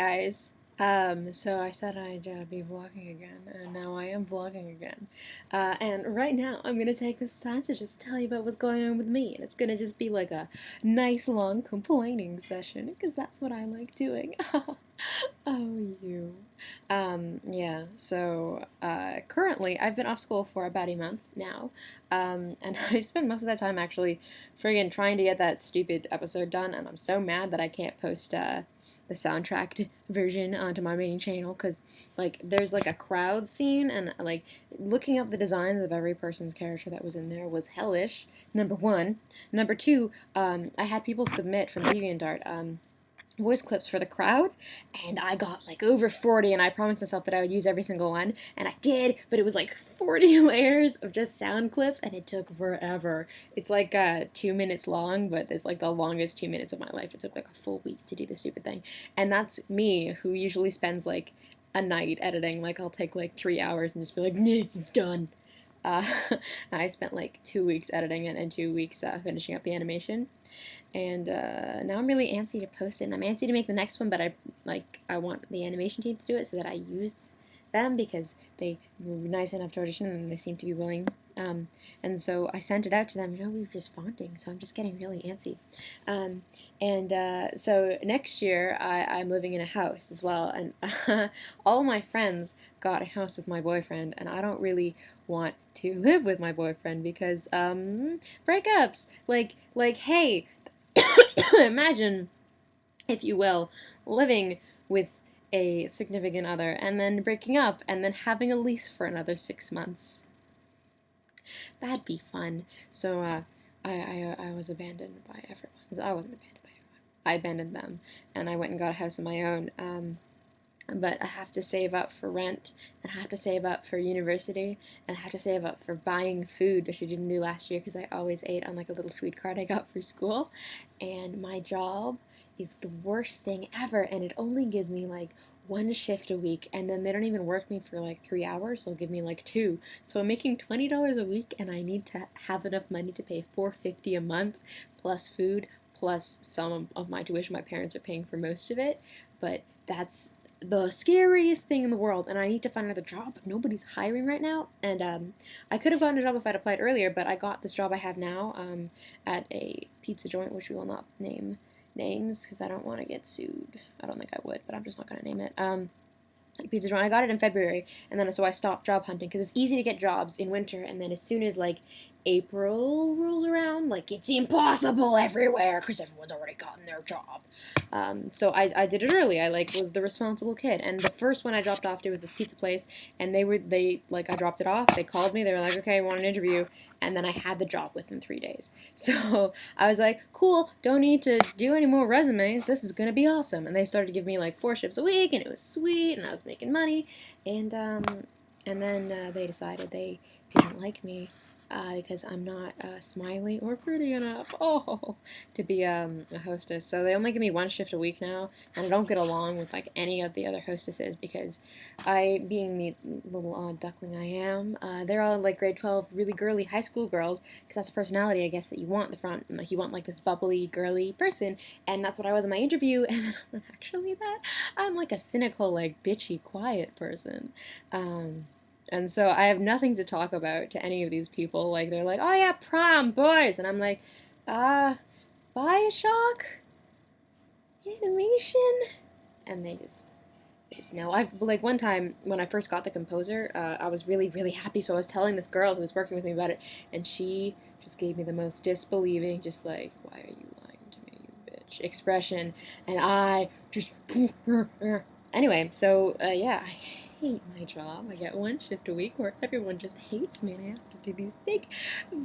Guys. So I said I'd be vlogging again, and now I am vlogging again. And right now, I'm gonna take this time to just tell you about what's going on with me, and it's gonna just be like a nice long complaining session, because that's what I like doing. Oh, you. Yeah, so currently, I've been off school for about a month now, and I've spent most of that time actually friggin' trying to get that stupid episode done, and I'm so mad that I can't post, the soundtracked version onto my main channel because like there's like a crowd scene and like looking up the designs of every person's character that was in there was hellish. Number one. Number two, I had people submit from DeviantArt voice clips for the crowd, and I got like over 40, and I promised myself that I would use every single one, and I did, but it was like 40 layers of just sound clips, and it took forever. It's like 2 minutes long, but it's like the longest 2 minutes of my life. It took like a full week to do this stupid thing, and that's me, who usually spends like a night editing. Like I'll take like 3 hours and just be like, nah, it's done. Uh, I spent like 2 weeks editing it and 2 weeks finishing up the animation, and now I'm really antsy to post it, and I'm antsy to make the next one, but I want the animation team to do it so that I use them because they were nice enough to audition and they seem to be willing. And so I sent it out to them. Nobody's responding, so I'm just getting really antsy. So next year I'm living in a house as well, and all my friends got a house with my boyfriend, and I don't really want to live with my boyfriend because breakups. Like hey, imagine, if you will, living with a significant other and then breaking up and then having a lease for another 6 months. That'd be fun. So I was abandoned by everyone. I wasn't abandoned by everyone. I abandoned them, and I went and got a house of my own. But I have to save up for rent, and I have to save up for university, and I have to save up for buying food, which I didn't do last year because I always ate on like a little food card I got for school. And my job is the worst thing ever, and it only gives me like one shift a week, and then they don't even work me for like 3 hours. They'll give me like two. So I'm making $20 a week, and I need to have enough money to pay $450 a month plus food plus some of my tuition. My parents are paying for most of it, but that's the scariest thing in the world, and I need to find another job, but nobody's hiring right now. And I could have gotten a job if I'd applied earlier, but I got this job I have now at a pizza joint, which we will not name names because I don't want to get sued. I don't think I would, but I'm just not going to name it. Pizza joint. I got it in February, and then so I stopped job hunting because it's easy to get jobs in winter, and then as soon as like April rolls around, like it's impossible everywhere because everyone's already gotten their job. So I did it early. I like was the responsible kid, and the first one I dropped off to was this pizza place, and they like I dropped it off. They called me. They were like, okay, I want an interview, and then I had the job within 3 days. So I was like, cool, don't need to do any more resumes. This is gonna be awesome. And they started to give me like 4 shifts a week, and it was sweet, and I was making money. And then they decided they didn't like me because I'm not smiley or pretty enough to be a hostess. So they only give me one shift a week now, and I don't get along with like any of the other hostesses because I, being the little odd duckling I am, they're all like grade 12, really girly high school girls because that's the personality I guess that you want at the front, and like you want like this bubbly, girly person, and that's what I was in my interview. And I'm not actually that. I'm like a cynical, like bitchy, quiet person. And so I have nothing to talk about to any of these people. Like, they're like, oh yeah, prom, boys. And I'm like, Bioshock? Animation? And they just know. Like, one time, when I first got the composer, I was really, really happy. So I was telling this girl who was working with me about it, and she just gave me the most disbelieving, just like, why are you lying to me, you bitch, expression. And I just, anyway, so, yeah, I hate my job. I get one shift a week where everyone just hates me, and I have to do these big,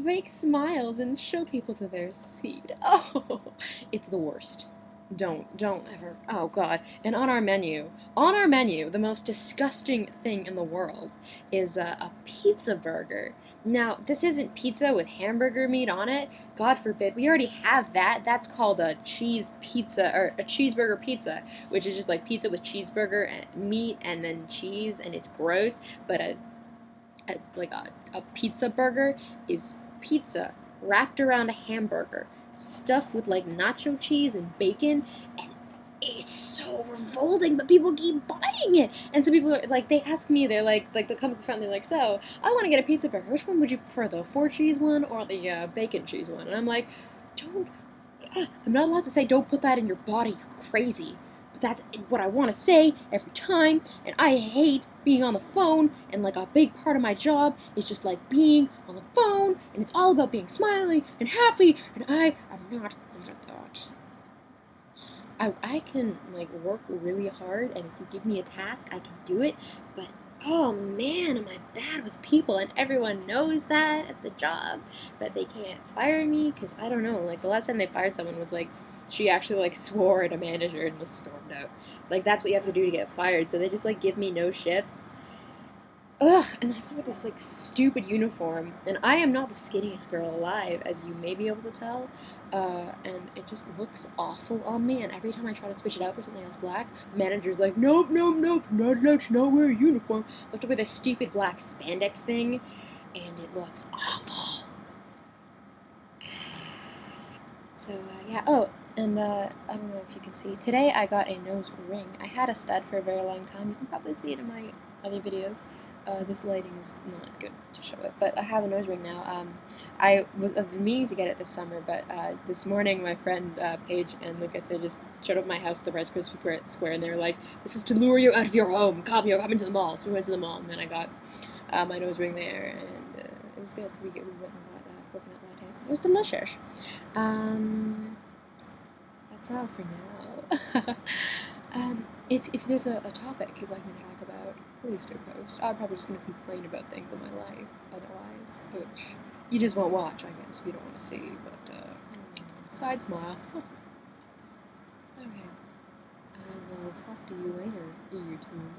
fake smiles and show people to their seat. Oh, it's the worst. Don't ever. Oh God. And on our menu, the most disgusting thing in the world is a pizza burger. Now, this isn't pizza with hamburger meat on it. God forbid. We already have that. That's called a cheese pizza, or a cheeseburger pizza, which is just like pizza with cheeseburger and meat and then cheese, and it's gross. But a pizza burger is pizza wrapped around a hamburger, stuffed with like nacho cheese and bacon, and it's so revolting, but people keep buying it. And so people are like, they ask me, they're like, they come to the front, and they're like, so I want to get a pizza burger. Which one would you prefer, the 4 cheese one or the bacon cheese one? And I'm like, don't. I'm not allowed to say don't put that in your body. You're crazy. But that's what I want to say every time. And I hate being on the phone. And like a big part of my job is just like being on the phone. And it's all about being smiley and happy. And I am not good at that. I can like work really hard, and if you give me a task, I can do it. But oh man, am I bad with people, and everyone knows that at the job, but they can't fire me because I don't know. Like the last time they fired someone was like she actually like swore at a manager and just stormed out. Like that's what you have to do to get fired. So they just like give me no shifts. Ugh, and I have to wear this like stupid uniform, and I am not the skinniest girl alive, as you may be able to tell. And it just looks awful on me. And every time I try to switch it out for something else black, the manager's like, "Nope, nope, nope, not allowed to not wear a uniform." I have to wear this stupid black spandex thing, and it looks awful. So yeah. Oh, and I don't know if you can see. Today I got a nose ring. I had a stud for a very long time. You can probably see it in my other videos. This lighting is not good to show it, but I have a nose ring now. I've been meaning to get it this summer, but this morning my friend Paige and Lucas, they just showed up at my house, the Rice Krispie Square, and they were like, "This is to lure you out of your home. Come into the mall." So we went to the mall, and then I got my nose ring there, and it was good. We went and got coconut lattes. It was delicious. That's all for now. If there's a topic you'd like me to talk about, please do post. I'm probably just going to complain about things in my life otherwise, which you just won't watch, I guess, if you don't want to see, but, side smile. Okay. I will talk to you later, YouTube.